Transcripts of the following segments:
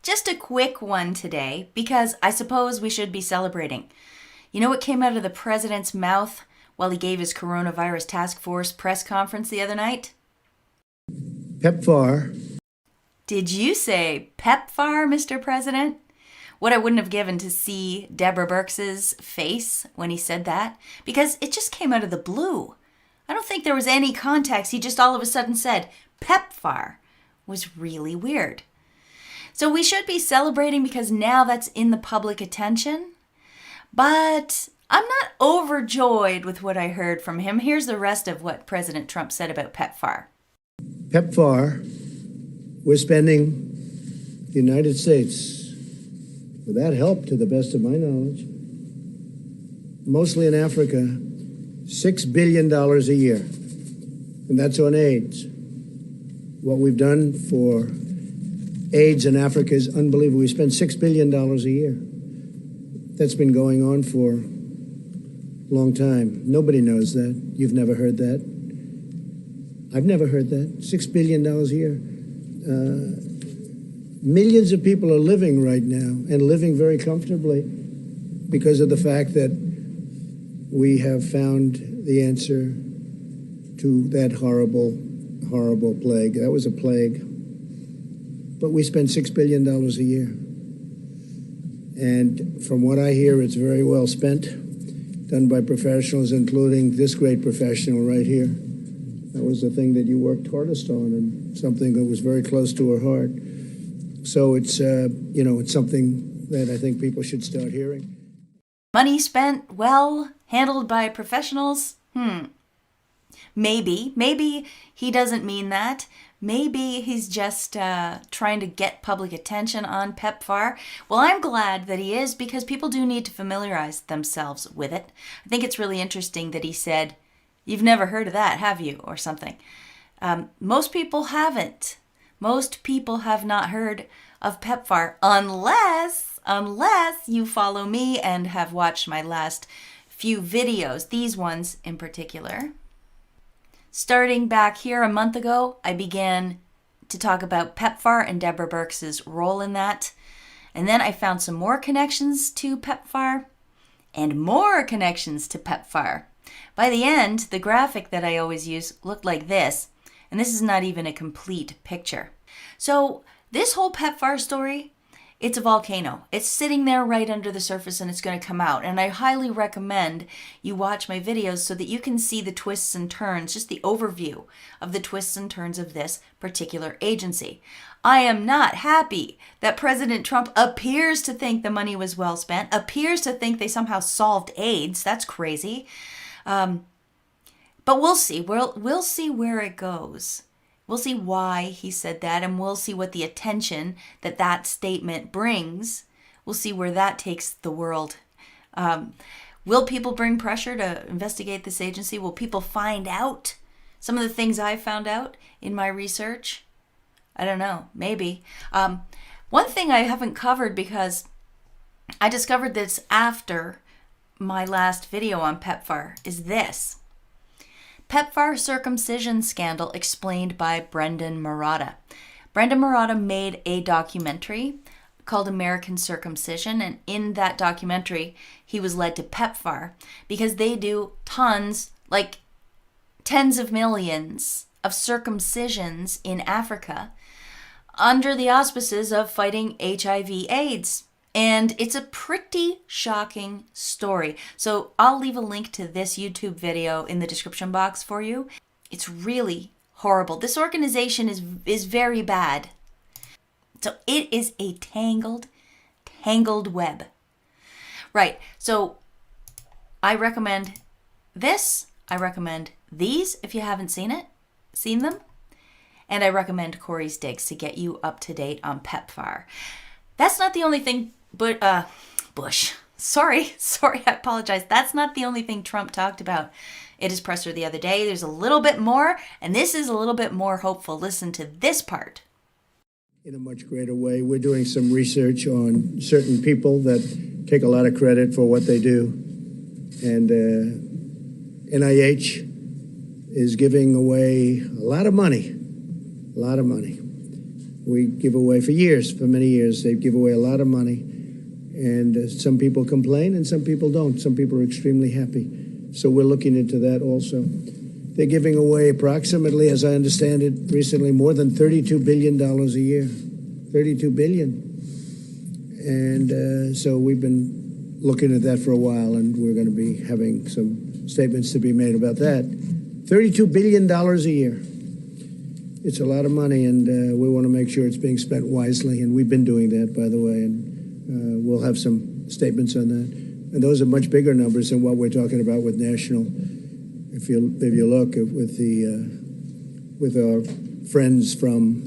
Just a quick one today, because I suppose we should be celebrating. You know what came out of the president's mouth while he gave his coronavirus task force press conference the other night? PEPFAR. Did you say PEPFAR, Mr. President? What I wouldn't have given to see Deborah Birx's face when he said that, because it just came out of the blue. I don't think there was any context. He just all of a sudden said PEPFAR. Was really weird. So we should be celebrating because now that's in the public attention. But I'm not overjoyed with what I heard from him. Here's the rest of what President Trump said about PEPFAR. PEPFAR, we're spending the United States, with that help to the best of my knowledge, mostly in Africa, $6 billion a year. And that's on AIDS. What we've done for AIDS in Africa is unbelievable. We spend $6 billion a year. That's been going on for a long time. Nobody knows that. You've never heard that. I've never heard that. $6 billion a year. Millions of people are living right now and living very comfortably because of the fact that we have found the answer to that horrible, horrible plague. That was a plague. But we spend $6 billion a year. And from what I hear, it's very well spent, done by professionals, including this great professional right here. That was the thing that you worked hardest on and something that was very close to her heart. So it's, it's something that I think people should start hearing. Money spent well, handled by professionals? Maybe he doesn't mean that. Maybe he's just trying to get public attention on PEPFAR. Well, I'm glad that he is because people do need to familiarize themselves with it. I think it's really interesting that he said, "You've never heard of that, have you?" or something. Most people haven't. Most people have not heard of PEPFAR unless you follow me and have watched my last few videos, these ones in particular. Starting back here a month ago, I began to talk about PEPFAR and Deborah Birx's role in that. And then I found some more connections to PEPFAR and more connections to PEPFAR. By the end, the graphic that I always use looked like this, and this is not even a complete picture. So this whole PEPFAR story, it's a volcano. It's sitting there right under the surface and it's going to come out. And I highly recommend you watch my videos so that you can see the twists and turns, just the overview of the twists and turns of this particular agency. I am not happy that President Trump appears to think the money was well spent, appears to think they somehow solved AIDS. That's crazy. But we'll see. We'll see where it goes. We'll see why he said that, and we'll see what the attention that that statement brings. We'll see where that takes the world. Will people bring pressure to investigate this agency? Will people find out some of the things I found out in my research? I don't know. Maybe. One thing I haven't covered because I discovered this after my last video on PEPFAR is this. PEPFAR circumcision scandal explained by Brendan Marotta. Brendan Marotta made a documentary called American Circumcision, and in that documentary, he was led to PEPFAR because they do tons, like tens of millions of circumcisions in Africa under the auspices of fighting HIV/AIDS. And it's a pretty shocking story. So I'll leave a link to this YouTube video in the description box for you. It's really horrible. This organization is very bad. So it is a tangled web. Right. So I recommend this. I recommend these if you haven't seen them. And I recommend Corey's Digs to get you up to date on PEPFAR. That's not the only thing. But Bush. Sorry, I apologize. That's not the only thing Trump talked about at his presser the other day. There's a little bit more, and this is a little bit more hopeful. Listen to this part. In a much greater way, we're doing some research on certain people that take a lot of credit for what they do. And NIH is giving away a lot of money. We give away for years, for many years, they give away a lot of money. And some people complain and some people don't. Some people are extremely happy. So we're looking into that also. They're giving away approximately, as I understand it, recently more than $32 billion a year. $32 billion. And so we've been looking at that for a while, and we're going to be having some statements to be made about that. $32 billion a year. It's a lot of money, and we want to make sure it's being spent wisely, and we've been doing that, by the way, and we'll have some statements on that. And those are much bigger numbers than what we're talking about with national. If you look at, with our friends from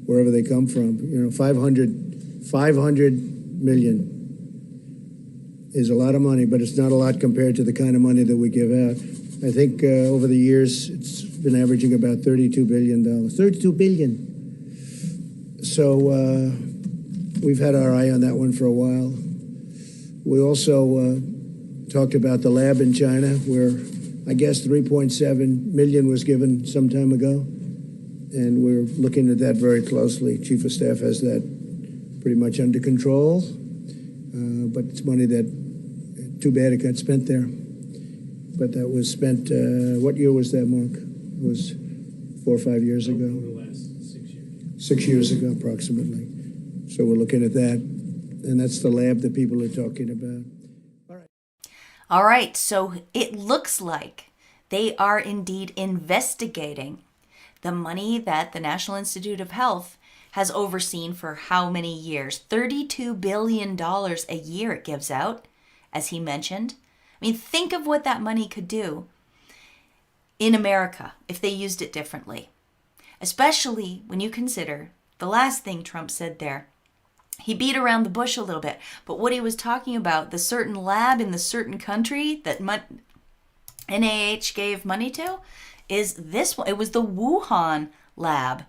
wherever they come from, 500 million is a lot of money, but it's not a lot compared to the kind of money that we give out. I think over the years, it's been averaging about $32 billion. $32 billion. So we've had our eye on that one for a while. We also talked about the lab in China, where I guess 3.7 million was given some time ago. And we're looking at that very closely. Chief of Staff has that pretty much under control. But it's money that, too bad it got spent there. But that was spent, what year was that, Mark? It was 4 or 5 years ago. Over the last 6 years. 6 years ago, approximately. So we're looking at that. And that's the lab that people are talking about. All right, so it looks like they are indeed investigating the money that the National Institute of Health has overseen for how many years? $32 billion a year it gives out, as he mentioned. I mean, think of what that money could do in America if they used it differently, especially when you consider the last thing Trump said there. He beat around the bush a little bit, but what he was talking about, the certain lab in the certain country that NIH gave money to, is this one. It was the Wuhan lab,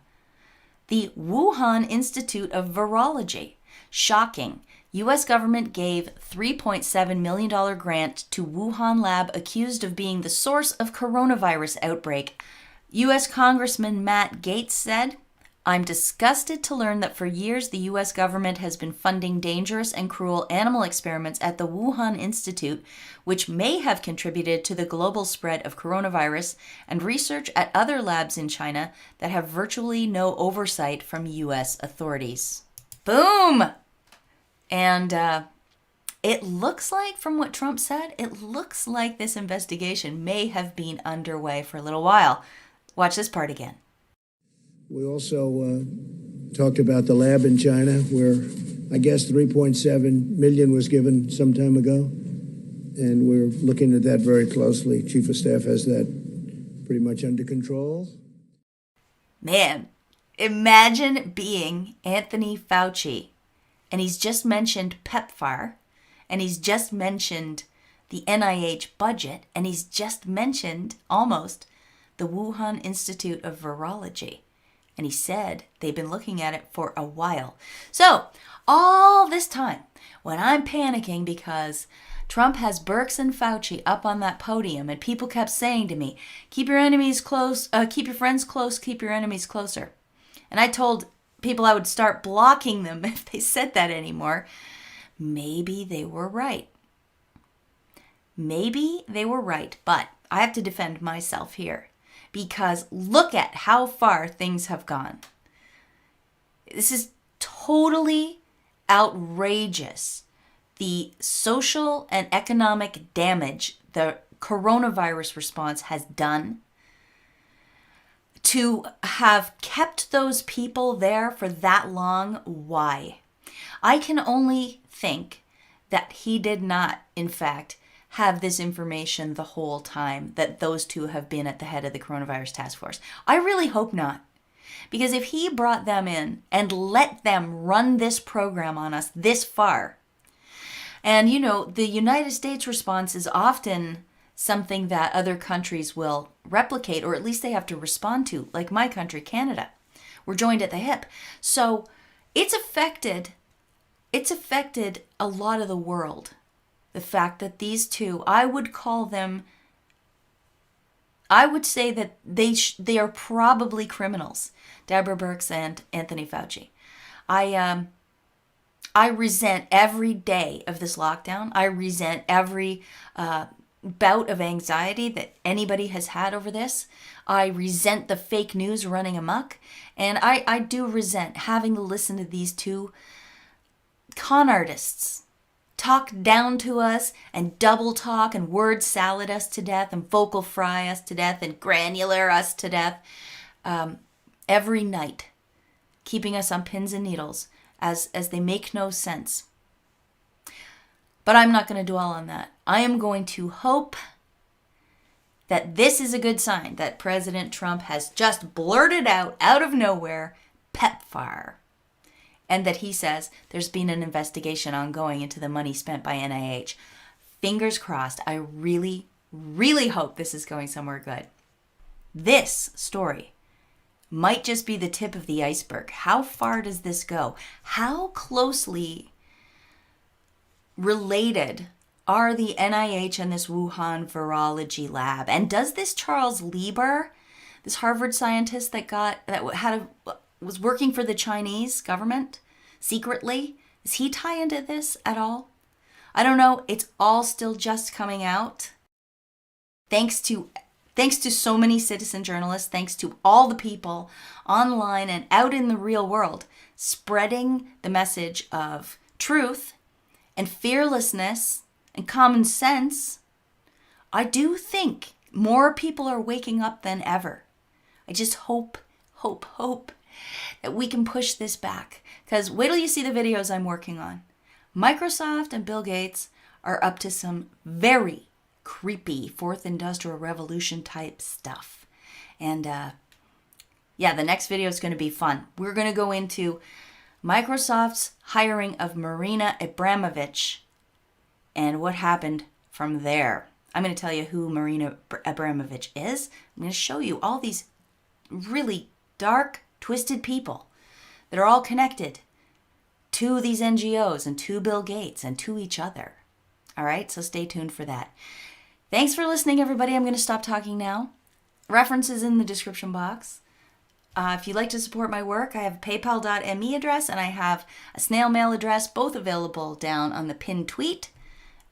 the Wuhan Institute of Virology. Shocking. U.S. government gave $3.7 million grant to Wuhan lab accused of being the source of coronavirus outbreak. U.S. Congressman Matt Gaetz said, "I'm disgusted to learn that for years the U.S. government has been funding dangerous and cruel animal experiments at the Wuhan Institute, which may have contributed to the global spread of coronavirus, and research at other labs in China that have virtually no oversight from U.S. authorities." Boom! And it looks like, from what Trump said, it looks like this investigation may have been underway for a little while. Watch this part again. We also talked about the lab in China, where I guess 3.7 million was given some time ago. And we're looking at that very closely. Chief of Staff has that pretty much under control. Man, imagine being Anthony Fauci, and he's just mentioned PEPFAR, and he's just mentioned the NIH budget, and he's just mentioned almost the Wuhan Institute of Virology. And he said they've been looking at it for a while. So all this time, when I'm panicking because Trump has Birx and Fauci up on that podium, and people kept saying to me, keep your enemies close, keep your friends close, keep your enemies closer. And I told people I would start blocking them if they said that anymore. Maybe they were right. Maybe they were right, but I have to defend myself here. Because look at how far things have gone. This is totally outrageous. The social and economic damage the coronavirus response has done. To have kept those people there for that long, why? I can only think that he did not, in fact, have this information the whole time that those two have been at the head of the coronavirus task force. I really hope not. Because if he brought them in and let them run this program on us this far, and the United States response is often something that other countries will replicate, or at least they have to respond to, like my country, Canada. We're joined at the hip. So it's affected a lot of the world. The fact that these two, I would call them I would say that they are probably criminals, Deborah Birx and Anthony Fauci. I resent every day of this lockdown. I resent every bout of anxiety that anybody has had over this. I resent the fake news running amok. And I do resent having to listen to these two con artists talk down to us and double talk and word salad us to death and vocal fry us to death and granular us to death every night, keeping us on pins and needles as they make no sense. But I'm not going to dwell on that. I am going to hope that this is a good sign that President Trump has just blurted out of nowhere, PEPFAR. And that he says there's been an investigation ongoing into the money spent by NIH. Fingers crossed. I really, really hope this is going somewhere good. This story might just be the tip of the iceberg. How far does this go? How closely related are the NIH and this Wuhan virology lab? And does this Charles Lieber, this Harvard scientist was working for the Chinese government secretly, does he tie into this at all? I don't know. It's all still just coming out. Thanks to so many citizen journalists, thanks to all the people online and out in the real world spreading the message of truth and fearlessness and common sense, I do think more people are waking up than ever. I just hope that we can push this back. Because wait till you see the videos I'm working on. Microsoft and Bill Gates are up to some very creepy fourth industrial revolution type stuff. And the next video is going to be fun. We're going to go into Microsoft's hiring of Marina Abramovich and what happened from there. I'm going to tell you who Marina Abramovich is. I'm going to show you all these really dark, twisted people that are all connected to these NGOs and to Bill Gates and to each other. All right, so stay tuned for that. Thanks for listening, everybody. I'm going to stop talking now. References in the description box. If you'd like to support my work, I have a paypal.me address and I have a snail mail address, both available down on the pinned tweet.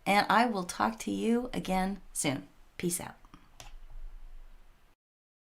And I will talk to you again soon. Peace out.